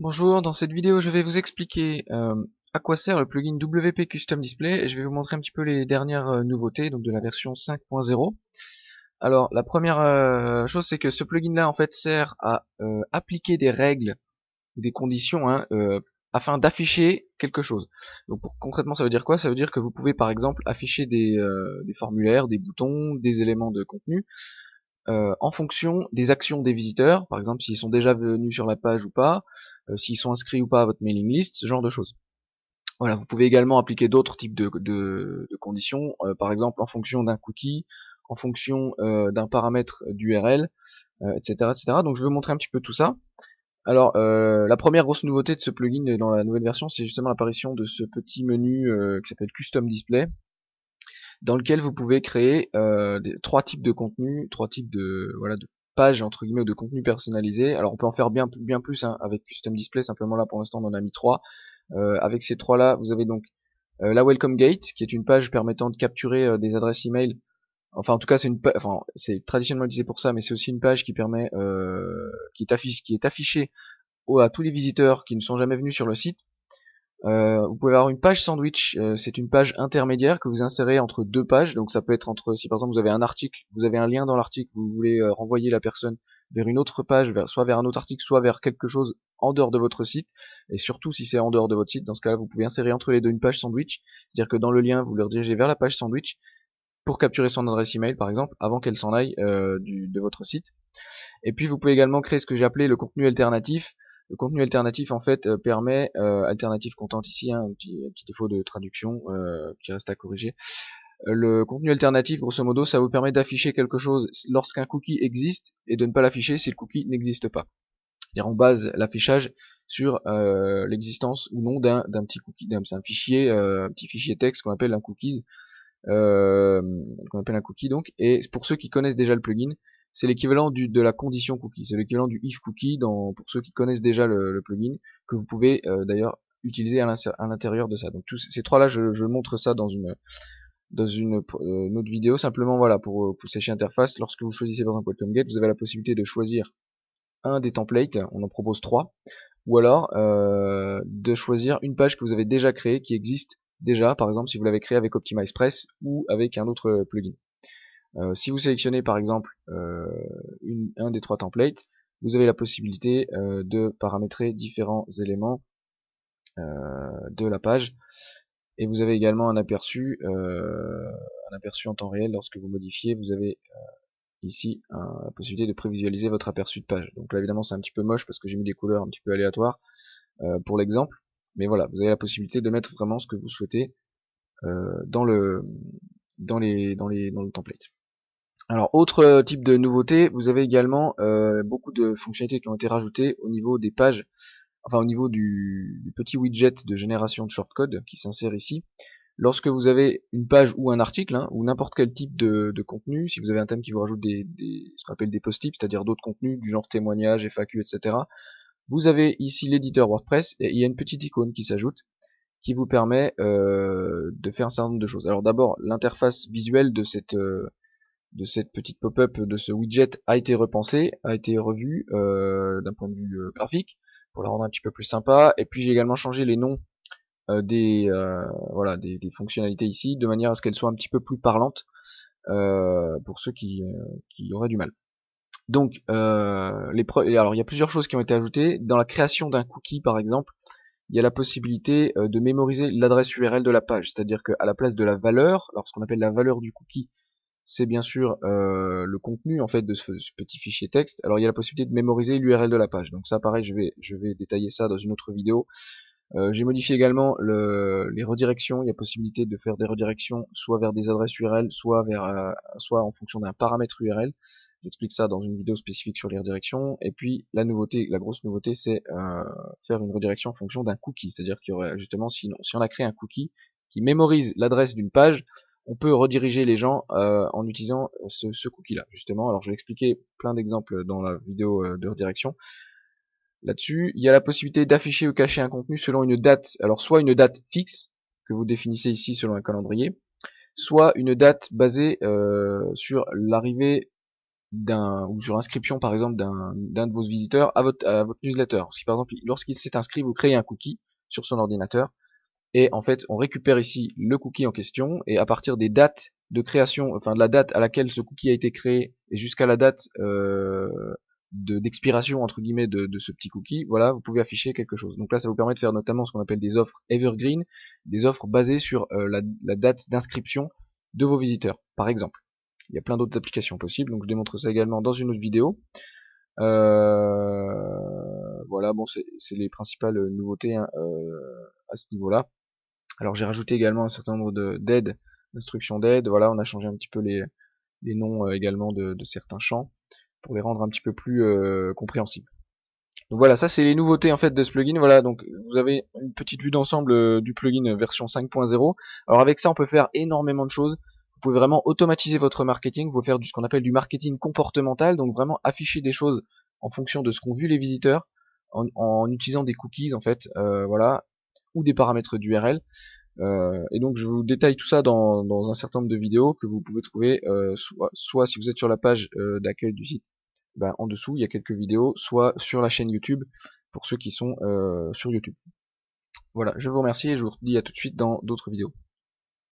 Bonjour, dans cette vidéo je vais vous expliquer à quoi sert le plugin WP Custom Display et je vais vous montrer un petit peu les dernières nouveautés donc de la version 5.0. Alors la première chose c'est que ce plugin là en fait sert à appliquer des règles ou des conditions afin d'afficher quelque chose. Donc concrètement ça veut dire quoi? Ça veut dire que vous pouvez par exemple afficher des formulaires, des boutons, des éléments de contenu en fonction des actions des visiteurs, par exemple s'ils sont déjà venus sur la page ou pas, s'ils sont inscrits ou pas à votre mailing list, ce genre de choses. Voilà, vous pouvez également appliquer d'autres types de conditions, par exemple en fonction d'un cookie, en fonction d'un paramètre d'URL, etc., etc. Donc je vais vous montrer un petit peu tout ça. Alors la première grosse nouveauté de ce plugin dans la nouvelle version, c'est justement l'apparition de ce petit menu qui s'appelle Custom Display, dans lequel vous pouvez créer trois types de contenus, trois types de voilà de pages entre guillemets ou de contenus personnalisés. Alors on peut en faire bien plus hein, avec Custom Display, simplement là pour l'instant on en a mis trois. Avec ces trois là, vous avez donc la Welcome Gate, qui est une page permettant de capturer des adresses email. Enfin, en tout cas, c'est traditionnellement utilisé pour ça, mais c'est aussi une page qui permet, qui est affichée à tous les visiteurs qui ne sont jamais venus sur le site. Vous pouvez avoir une page sandwich, c'est une page intermédiaire que vous insérez entre deux pages, donc ça peut être entre, si par exemple vous avez un article, vous avez un lien dans l'article, vous voulez renvoyer la personne vers une autre page, soit vers un autre article, soit vers quelque chose en dehors de votre site, et surtout si c'est en dehors de votre site, dans ce cas-là vous pouvez insérer entre les deux une page sandwich, c'est-à-dire que dans le lien vous le redirigez vers la page sandwich pour capturer son adresse email par exemple, avant qu'elle s'en aille de votre site. Et puis vous pouvez également créer ce que j'ai appelé le contenu alternatif. Le contenu alternatif en fait permet, alternatif content ici, hein, un petit défaut de traduction qui reste à corriger. Le contenu alternatif, grosso modo, ça vous permet d'afficher quelque chose lorsqu'un cookie existe et de ne pas l'afficher si le cookie n'existe pas. C'est-à-dire on base l'affichage sur l'existence ou non d'un petit cookie, d'un fichier, un petit fichier texte qu'on appelle un cookies, euh, qu'on appelle un cookie donc. Et pour ceux qui connaissent déjà le plugin, c'est l'équivalent de la condition cookie, c'est l'équivalent du if cookie pour ceux qui connaissent déjà le plugin, que vous pouvez d'ailleurs utiliser à l'intérieur de ça. Donc tous ces trois là, je montre ça dans une autre vidéo, simplement voilà pour sécher interface. Lorsque vous choisissez votre welcome get, vous avez la possibilité de choisir un des templates, on en propose trois, ou alors de choisir une page que vous avez déjà créée, qui existe déjà, par exemple si vous l'avez créée avec OptimizePress ou avec un autre plugin. Si vous sélectionnez par exemple un des trois templates, vous avez la possibilité de paramétrer différents éléments de la page, et vous avez également un aperçu en temps réel lorsque vous modifiez. Vous avez ici la possibilité de prévisualiser votre aperçu de page. Donc là évidemment c'est un petit peu moche parce que j'ai mis des couleurs un petit peu aléatoires pour l'exemple, mais voilà, vous avez la possibilité de mettre vraiment ce que vous souhaitez dans le template. Alors autre type de nouveauté, vous avez également beaucoup de fonctionnalités qui ont été rajoutées au niveau des pages, enfin au niveau du petit widget de génération de shortcode qui s'insère ici. Lorsque vous avez une page ou un article, hein, ou n'importe quel type de contenu, si vous avez un thème qui vous rajoute ce qu'on appelle des post-tips, c'est-à-dire d'autres contenus du genre témoignages, FAQ, etc., vous avez ici l'éditeur WordPress et il y a une petite icône qui s'ajoute qui vous permet de faire un certain nombre de choses. Alors d'abord, l'interface visuelle de cette petite pop-up, de ce widget a été repensée, a été revue d'un point de vue graphique pour la rendre un petit peu plus sympa. Et puis j'ai également changé les noms des fonctionnalités ici de manière à ce qu'elles soient un petit peu plus parlantes pour ceux qui auraient du mal. Donc alors il y a plusieurs choses qui ont été ajoutées dans la création d'un cookie par exemple. Il y a la possibilité de mémoriser l'adresse URL de la page, c'est-à-dire qu'à la place de la valeur, alors ce qu'on appelle la valeur du cookie, c'est bien sûr le contenu en fait de ce petit fichier texte. Alors il y a la possibilité de mémoriser l'URL de la page. Donc ça pareil, je vais détailler ça dans une autre vidéo. J'ai modifié également les redirections. Il y a possibilité de faire des redirections soit vers des adresses URL, soit en fonction d'un paramètre URL. J'explique ça dans une vidéo spécifique sur les redirections. Et puis la grosse nouveauté, c'est faire une redirection en fonction d'un cookie. C'est-à-dire qu'il y aurait justement, si on a créé un cookie qui mémorise l'adresse d'une page, on peut rediriger les gens en utilisant ce cookie-là, justement. Alors je vais expliquer plein d'exemples dans la vidéo de redirection. Là-dessus, il y a la possibilité d'afficher ou cacher un contenu selon une date. Alors soit une date fixe, que vous définissez ici selon un calendrier, soit une date basée sur l'arrivée ou sur l'inscription par exemple d'un de vos visiteurs à votre newsletter. Si par exemple lorsqu'il s'est inscrit, vous créez un cookie sur son ordinateur et en fait on récupère ici le cookie en question et à partir des dates de création, enfin de la date à laquelle ce cookie a été créé et jusqu'à la date d'expiration entre guillemets de ce petit cookie, voilà, vous pouvez afficher quelque chose. Donc là ça vous permet de faire notamment ce qu'on appelle des offres evergreen, des offres basées sur la date d'inscription de vos visiteurs par exemple. Il y a plein d'autres applications possibles, donc je démontre ça également dans une autre vidéo. Voilà, bon, c'est les principales nouveautés hein, à ce niveau-là. Alors j'ai rajouté également un certain nombre d'aides, d'instructions d'aide. Voilà, on a changé un petit peu les noms également de certains champs pour les rendre un petit peu plus compréhensibles. Donc voilà, ça c'est les nouveautés en fait de ce plugin. Voilà, donc vous avez une petite vue d'ensemble du plugin version 5.0. Alors avec ça, on peut faire énormément de choses. Vous pouvez vraiment automatiser votre marketing. Vous pouvez faire ce qu'on appelle du marketing comportemental, donc vraiment afficher des choses en fonction de ce qu'ont vu les visiteurs, en utilisant des cookies en fait, voilà, ou des paramètres d'URL. Et donc je vous détaille tout ça dans un certain nombre de vidéos que vous pouvez trouver soit si vous êtes sur la page d'accueil du site, ben, en dessous il y a quelques vidéos, soit sur la chaîne YouTube pour ceux qui sont sur YouTube. Voilà, je vous remercie et je vous dis à tout de suite dans d'autres vidéos.